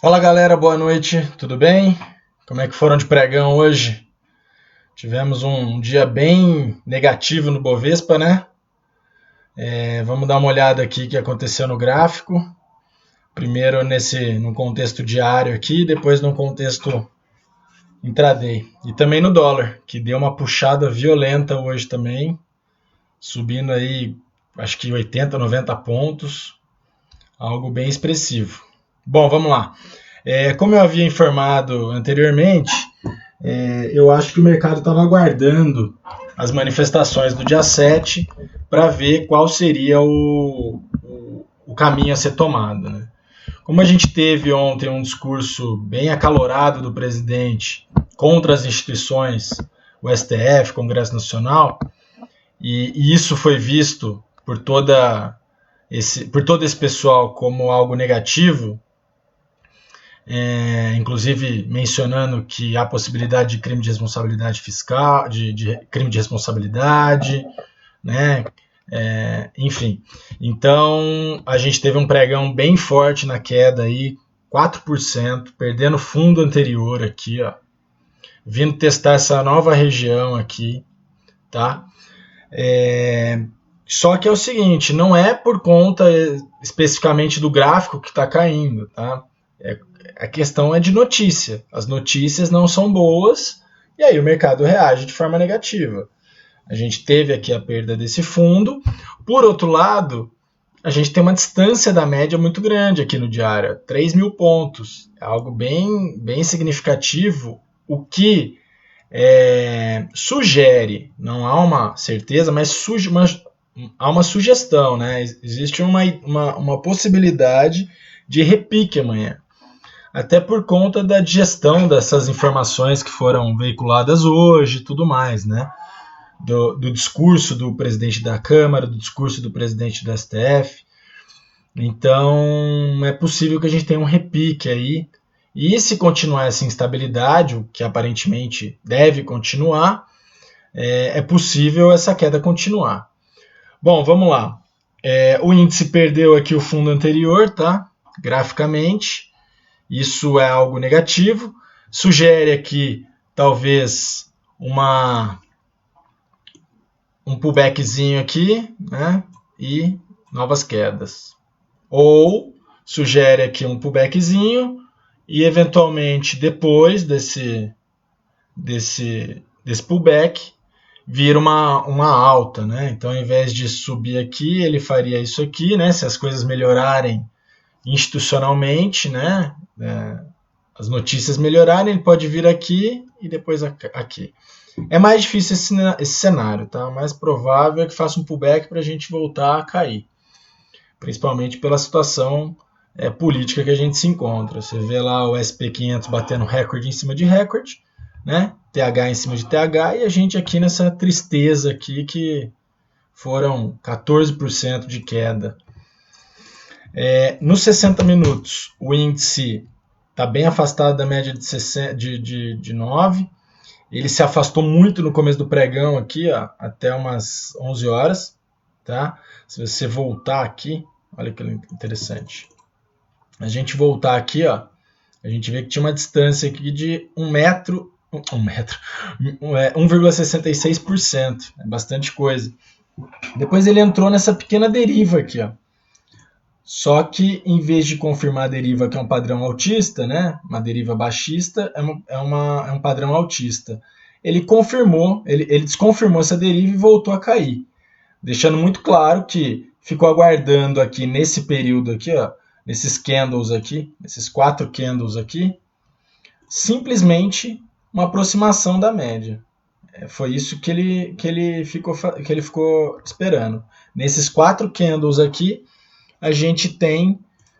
Fala galera, boa noite, tudo bem? Como é que foram de pregão hoje? Tivemos um dia bem negativo no Bovespa, né? Vamos dar uma olhada aqui o que aconteceu no gráfico. Primeiro no contexto diário aqui, depois no contexto intraday. E também no dólar, que deu uma puxada violenta hoje também, subindo aí acho que 80, 90 pontos, algo bem expressivo. Bom, vamos lá. Como eu havia informado anteriormente, eu acho que o mercado estava aguardando as manifestações do dia 7 para ver qual seria o caminho a ser tomado. Né? Como a gente teve ontem um discurso bem acalorado do presidente contra as instituições, o STF, Congresso Nacional, e isso foi visto por todo esse pessoal como algo negativo, inclusive mencionando que há possibilidade de crime de responsabilidade fiscal, de crime de responsabilidade, né? Enfim. Então, a gente teve um pregão bem forte na queda aí, 4%, perdendo fundo anterior aqui, ó, vindo testar essa nova região aqui, tá? Só que é o seguinte, não é por conta especificamente do gráfico que está caindo, tá? A questão é de notícia. As notícias não são boas e aí o mercado reage de forma negativa. A gente teve aqui a perda desse fundo. Por outro lado, a gente tem uma distância da média muito grande aqui no diário, 3 mil pontos. É algo bem, bem significativo, o que sugere, não há uma certeza, mas há uma sugestão, né? Existe uma possibilidade de repique amanhã. Até por conta da digestão dessas informações que foram veiculadas hoje e tudo mais, né? Do discurso do presidente da Câmara, do discurso do presidente do STF. Então, é possível que a gente tenha um repique aí. E se continuar essa instabilidade, o que aparentemente deve continuar, é possível essa queda continuar. Bom, vamos lá. O índice perdeu aqui o fundo anterior, tá? Graficamente. Isso é algo negativo. Sugere aqui, talvez, um pullbackzinho aqui, né? E novas quedas. Ou sugere aqui um pullbackzinho e, eventualmente, depois desse pullback, vira uma alta, né? Então, ao invés de subir aqui, ele faria isso aqui, né? Se as coisas melhorarem institucionalmente, né? As notícias melhorarem, ele pode vir aqui e depois aqui. É mais difícil esse cenário, tá? O mais provável é que faça um pullback para a gente voltar a cair, principalmente pela situação política que a gente se encontra. Você vê lá o SP500 batendo recorde em cima de recorde, né? TH em cima de TH, e a gente aqui nessa tristeza aqui que foram 14% de queda. Nos 60 minutos, o índice está bem afastado da média de 9. Ele se afastou muito no começo do pregão aqui, ó, até umas 11 horas. Tá? Se você voltar aqui, olha que interessante. A gente voltar aqui, ó, a gente vê que tinha uma distância aqui de 1,66%. É bastante coisa. Depois ele entrou nessa pequena deriva aqui, ó. Só que, em vez de confirmar a deriva, que é um padrão altista, né, uma deriva baixista, é um padrão altista. Ele desconfirmou essa deriva e voltou a cair, deixando muito claro que ficou aguardando aqui nesse período aqui, ó, nesses candles aqui, esses 4 candles aqui, simplesmente uma aproximação da média. Foi isso que ele ficou esperando. Nesses 4 candles aqui, a gente tem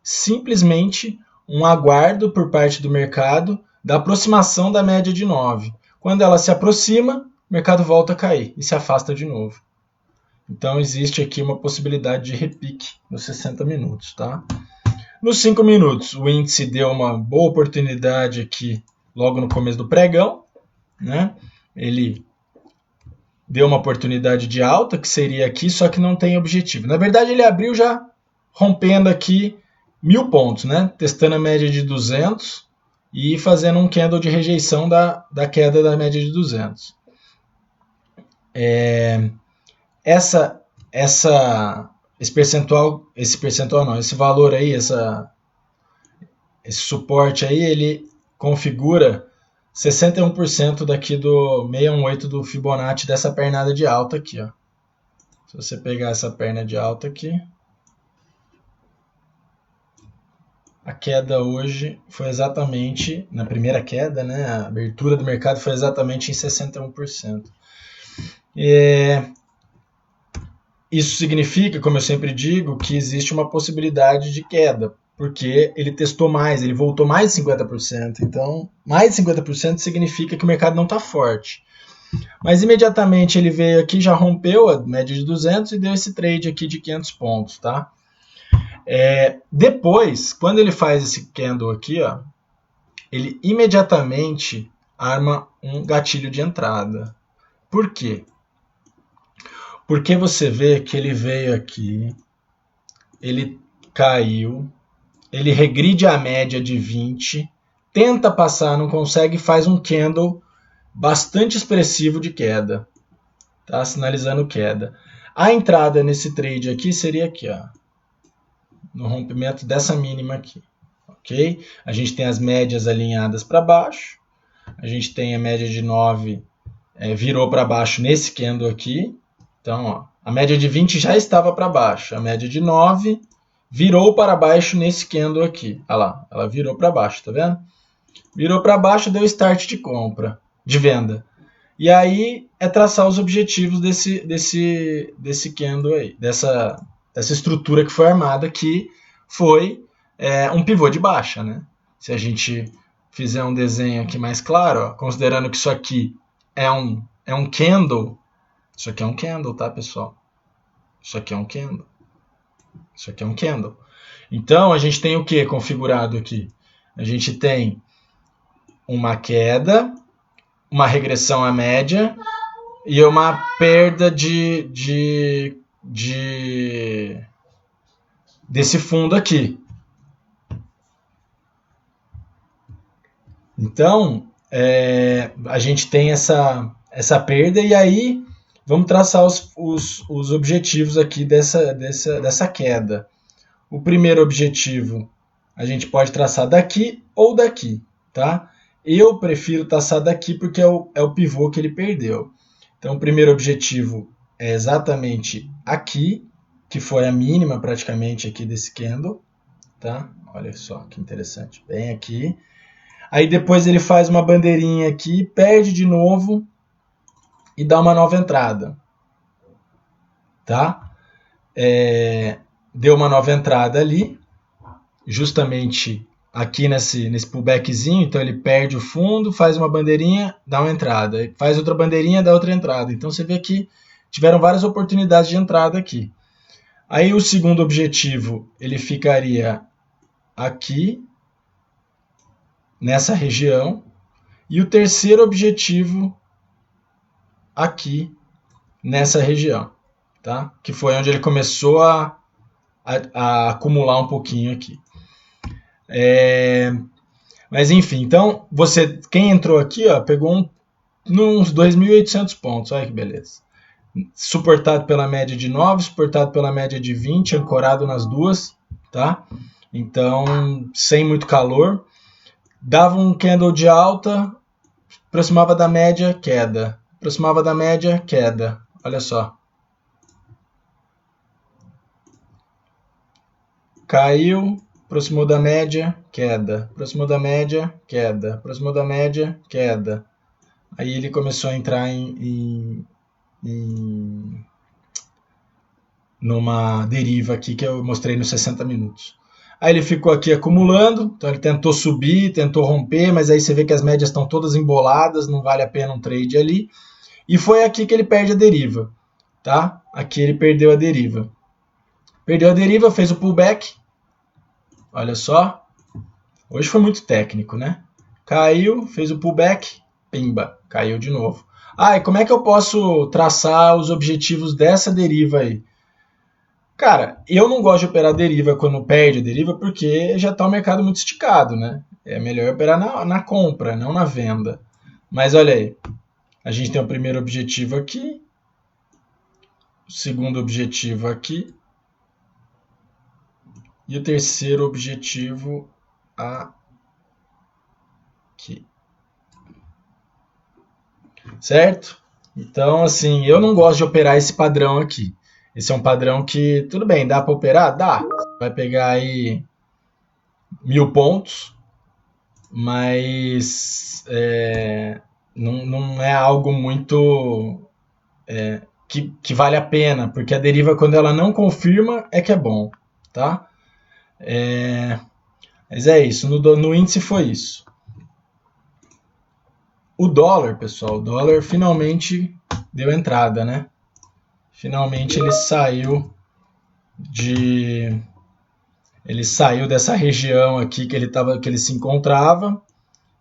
simplesmente um aguardo por parte do mercado da aproximação da média de 9. Quando ela se aproxima, o mercado volta a cair e se afasta de novo. Então existe aqui uma possibilidade de repique nos 60 minutos. Tá? Nos 5 minutos, o índice deu uma boa oportunidade aqui logo no começo do pregão. Né? Ele deu uma oportunidade de alta, que seria aqui, só que não tem objetivo. Na verdade, ele abriu já rompendo aqui 1000 pontos, né? Testando a média de 200 e fazendo um candle de rejeição da queda da média de 200. Esse valor aí, esse suporte aí, ele configura 61% daqui do 618 do Fibonacci dessa pernada de alta aqui, ó. Se você pegar essa perna de alta aqui, a queda hoje foi exatamente, na primeira queda, né, a abertura do mercado foi exatamente em 61%. Isso significa, como eu sempre digo, que existe uma possibilidade de queda, porque ele testou mais, ele voltou mais de 50%. Então, mais de 50% significa que o mercado não está forte. Mas imediatamente ele veio aqui, já rompeu a média de 200 e deu esse trade aqui de 500 pontos, tá? Depois, quando ele faz esse candle aqui, ó, ele imediatamente arma um gatilho de entrada. Por quê? Porque você vê que ele veio aqui, ele caiu, ele regride a média de 20, tenta passar, não consegue, faz um candle bastante expressivo de queda, tá? Sinalizando queda. A entrada nesse trade aqui seria aqui, ó, no rompimento dessa mínima aqui, ok? A gente tem as médias alinhadas para baixo, a gente tem a média de 9 virou para baixo nesse candle aqui, então ó, a média de 20 já estava para baixo, a média de 9 virou para baixo nesse candle aqui, olha lá, ela virou para baixo, tá vendo? Virou para baixo, deu start de compra, de venda. E aí é traçar os objetivos desse candle aí, dessa estrutura que foi armada, que foi um pivô de baixa, né? Se a gente fizer um desenho aqui mais claro, ó, considerando que isso aqui é um candle, isso aqui é um candle, tá, pessoal? Isso aqui é um candle. Isso aqui é um candle. Então, a gente tem o que configurado aqui? A gente tem uma queda, uma regressão à média e uma perda desse fundo aqui. Então, a gente tem essa perda e aí vamos traçar os objetivos aqui dessa queda. O primeiro objetivo a gente pode traçar daqui ou daqui, tá? Eu prefiro traçar daqui porque é o pivô que ele perdeu. Então, o primeiro objetivo é exatamente aqui, que foi a mínima praticamente aqui desse candle, tá? Olha só que interessante, bem aqui. Aí depois ele faz uma bandeirinha aqui, perde de novo e dá uma nova entrada, tá? Deu uma nova entrada ali, justamente aqui nesse pullbackzinho, então ele perde o fundo, faz uma bandeirinha, dá uma entrada, faz outra bandeirinha, dá outra entrada. Então você vê que tiveram várias oportunidades de entrada aqui. Aí o segundo objetivo, ele ficaria aqui, nessa região, e o terceiro objetivo aqui, nessa região, tá? Que foi onde ele começou a acumular um pouquinho aqui. Mas enfim, então quem entrou aqui, ó, pegou uns 2.800 pontos, olha que beleza. Suportado pela média de 9, suportado pela média de 20, ancorado nas duas, tá? Então, sem muito calor. Dava um candle de alta, aproximava da média, queda. Aproximava da média, queda. Olha só. Caiu, aproximou da média, queda. Aproximou da média, queda. Aproximou da média, queda. Aí ele começou a entrar numa deriva aqui que eu mostrei nos 60 minutos. Aí ele ficou aqui acumulando, então ele tentou subir, tentou romper, mas aí você vê que as médias estão todas emboladas, não vale a pena um trade ali. E foi aqui que ele perde a deriva, tá? Aqui ele perdeu a deriva. Perdeu a deriva, fez o pullback. Olha só. Hoje foi muito técnico, né? Caiu, fez o pullback, pimba, caiu de novo. E como é que eu posso traçar os objetivos dessa deriva aí? Cara, eu não gosto de operar deriva quando perde a deriva porque já está o mercado muito esticado, né? É melhor operar na compra, não na venda. Mas olha aí, a gente tem o primeiro objetivo aqui, o segundo objetivo aqui e o terceiro objetivo aqui. Certo? Então, assim, eu não gosto de operar esse padrão aqui. Esse é um padrão que, tudo bem, dá para operar? Dá. Vai pegar aí 1000 pontos, mas não é algo muito que vale a pena, porque a deriva, quando ela não confirma, é que é bom, tá? Mas é isso, no índice foi isso. O dólar, pessoal, o dólar finalmente deu entrada, né? Finalmente ele saiu dessa região aqui que ele se encontrava.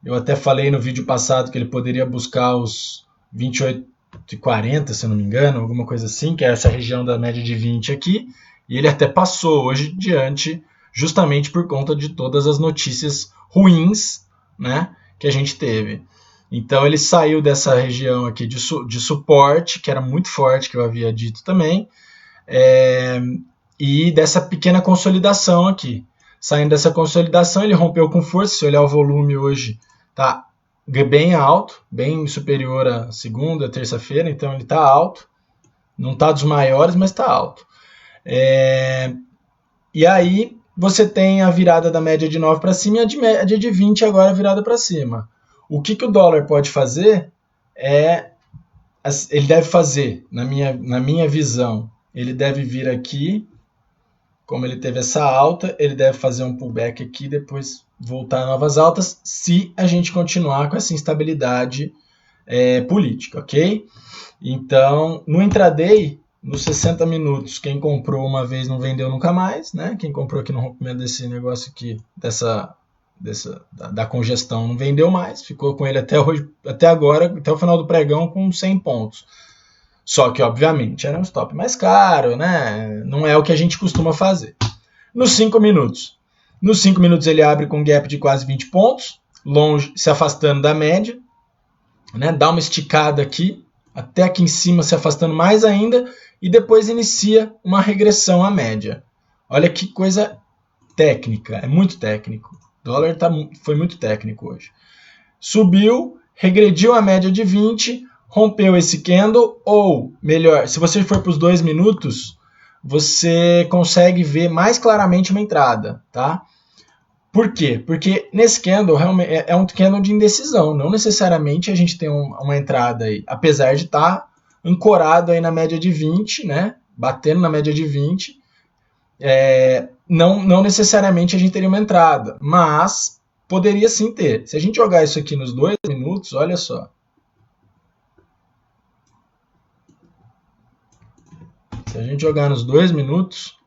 Eu até falei no vídeo passado que ele poderia buscar os 28,40, se eu não me engano, alguma coisa assim, que é essa região da média de 20 aqui, e ele até passou hoje diante, justamente por conta de todas as notícias ruins, né, que a gente teve. Então ele saiu dessa região aqui de suporte, que era muito forte, que eu havia dito também, e dessa pequena consolidação aqui. Saindo dessa consolidação, ele rompeu com força. Se olhar o volume hoje, tá bem alto, bem superior à segunda, terça-feira, então ele está alto. Não está dos maiores, mas está alto. E aí você tem a virada da média de 9 para cima e a média de 20 agora virada para cima. O que o dólar pode fazer ele deve fazer, na minha visão, ele deve vir aqui, como ele teve essa alta, ele deve fazer um pullback aqui, depois voltar a novas altas, se a gente continuar com essa instabilidade política, ok? Então, no intraday, nos 60 minutos, quem comprou uma vez não vendeu nunca mais, né? Quem comprou aqui no rompimento desse negócio aqui, da congestão, não vendeu mais, ficou com ele até hoje, até agora, até o final do pregão com 100 pontos. Só que, obviamente, era um stop mais caro, né? Não é o que a gente costuma fazer. Nos 5 minutos. Nos 5 minutos ele abre com um gap de quase 20 pontos, longe, se afastando da média, né? Dá uma esticada aqui, até aqui em cima se afastando mais ainda, e depois inicia uma regressão à média. Olha que coisa técnica, é muito técnico. O dólar foi muito técnico hoje. Subiu, regrediu a média de 20, rompeu esse candle, ou melhor, se você for para os 2 minutos, você consegue ver mais claramente uma entrada, tá? Por quê? Porque nesse candle realmente é um candle de indecisão, não necessariamente a gente tem uma entrada aí, apesar de estar ancorado aí na média de 20, né? Batendo na média de 20, não necessariamente a gente teria uma entrada, mas poderia sim ter. Se a gente jogar isso aqui nos 2 minutos, olha só. Se a gente jogar nos 2 minutos,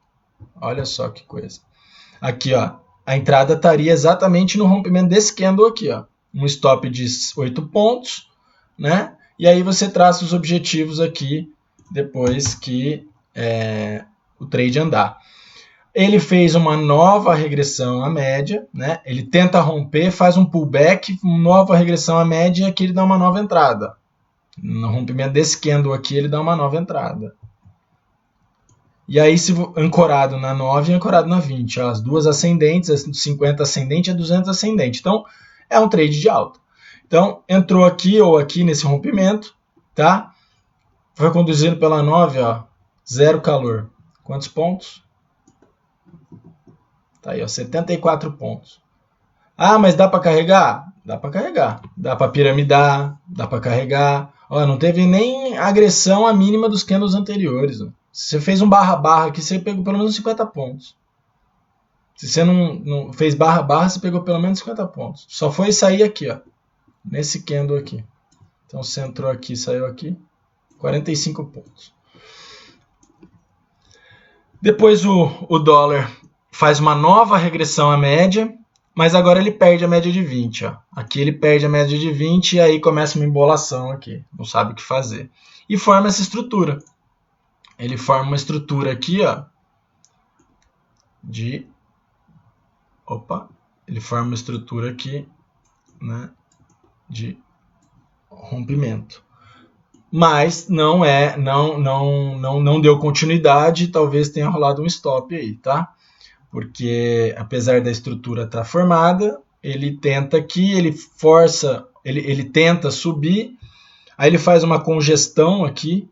olha só que coisa. Aqui, ó, a entrada estaria exatamente no rompimento desse candle aqui, ó. Um stop de 8 pontos, né? E aí você traça os objetivos aqui depois que o trade andar. Ele fez uma nova regressão à média, né? Ele tenta romper, faz um pullback, nova regressão à média e aqui ele dá uma nova entrada. No rompimento desse candle aqui, ele dá uma nova entrada. E aí, se ancorado na 9 e ancorado na 20. Ó, as duas ascendentes, a 50 ascendente e a 200 ascendente. Então, é um trade de alta. Então, entrou aqui ou aqui nesse rompimento, tá? Foi conduzido pela 9, ó, zero calor. Quantos pontos? Tá aí, ó, 74 pontos. Ah, mas dá para carregar? Dá para carregar. Dá para piramidar, dá para carregar. Ó, não teve nem agressão à mínima dos candles anteriores. Ó. Se você fez um barra-barra aqui, você pegou pelo menos 50 pontos. Se você não fez barra-barra, você pegou pelo menos 50 pontos. Só foi sair aqui, ó. Nesse candle aqui. Então você entrou aqui, saiu aqui. 45 pontos. Depois o dólar faz uma nova regressão à média, mas agora ele perde a média de 20. Ó. Aqui ele perde a média de 20 e aí começa uma embolação aqui. Não sabe o que fazer. E forma essa estrutura. Ele forma uma estrutura aqui, ó, ele forma uma estrutura aqui, né, de rompimento. Mas não deu continuidade, talvez tenha rolado um stop aí, tá? Porque apesar da estrutura estar formada, ele tenta aqui, ele tenta subir, aí ele faz uma congestão aqui,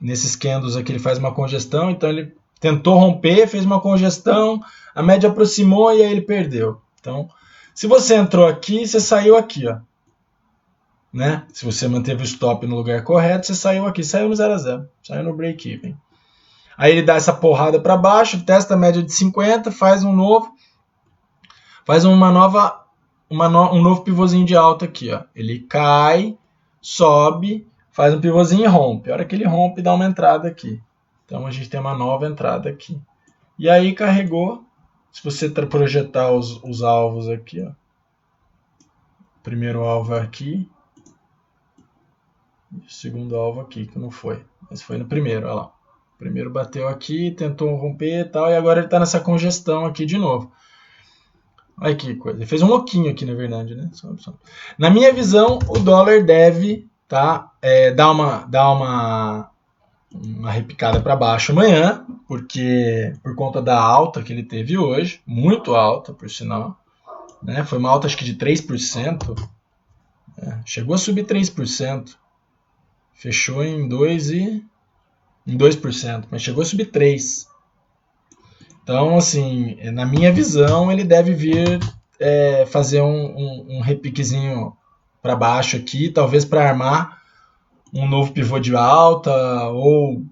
nesses candles aqui ele faz uma congestão, então ele tentou romper, fez uma congestão, a média aproximou e aí ele perdeu. Então, se você entrou aqui, você saiu aqui, ó. Né? Se você manteve o stop no lugar correto, você saiu aqui, saiu no 0 a 0, saiu no break-even. Aí ele dá essa porrada para baixo, testa a média de 50, faz um novo pivôzinho de alta aqui, ó. Ele cai, sobe, faz um pivôzinho e rompe. A hora que ele rompe, dá uma entrada aqui. Então a gente tem uma nova entrada aqui. E aí carregou. Se você projetar os alvos aqui, ó. O primeiro alvo é aqui. O segundo alvo aqui, que não foi. Mas foi no primeiro, olha lá. O primeiro bateu aqui, tentou romper e tal, e agora ele está nessa congestão aqui de novo. Olha que coisa. Ele fez um oquinho aqui, na verdade, né? Na minha visão, o dólar deve dar uma repicada para baixo amanhã, porque por conta da alta que ele teve hoje, muito alta, por sinal, né? Foi uma alta acho que de 3%, chegou a subir 3%, fechou em 2%, mas chegou a subir 3%. Então, assim, na minha visão, ele deve vir fazer um repiquezinho para baixo aqui, talvez para armar um novo pivô de alta ou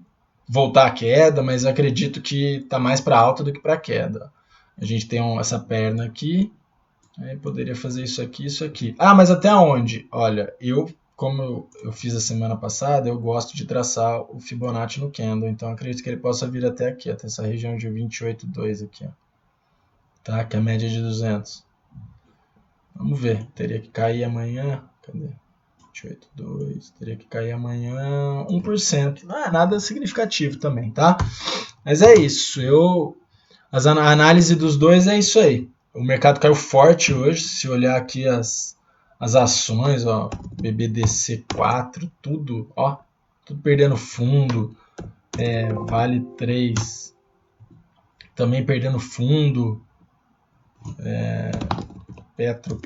voltar à queda, mas eu acredito que está mais para alta do que para queda. A gente tem essa perna aqui, aí poderia fazer isso aqui, isso aqui. Ah, mas até onde? Olha, como eu fiz a semana passada, eu gosto de traçar o Fibonacci no candle, então acredito que ele possa vir até aqui, até essa região de 28,2 aqui, ó. Tá? Que é a média de 200. Vamos ver, teria que cair amanhã, cadê? 28,2, teria que cair amanhã 1%. Não é nada significativo também, tá? Mas é isso, a análise dos dois é isso aí. O mercado caiu forte hoje, se olhar aqui as ações, ó, BBDC4, tudo perdendo fundo, Vale 3 também perdendo fundo, Petro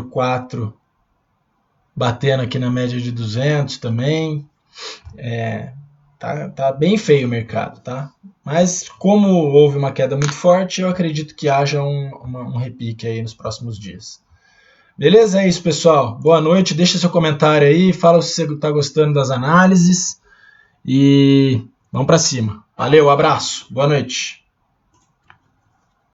4 batendo aqui na média de 200 também, tá bem feio o mercado, tá? Mas como houve uma queda muito forte, eu acredito que haja um repique aí nos próximos dias. Beleza? É isso, pessoal. Boa noite. Deixa seu comentário aí. Fala se você está gostando das análises. E vamos para cima. Valeu, abraço. Boa noite.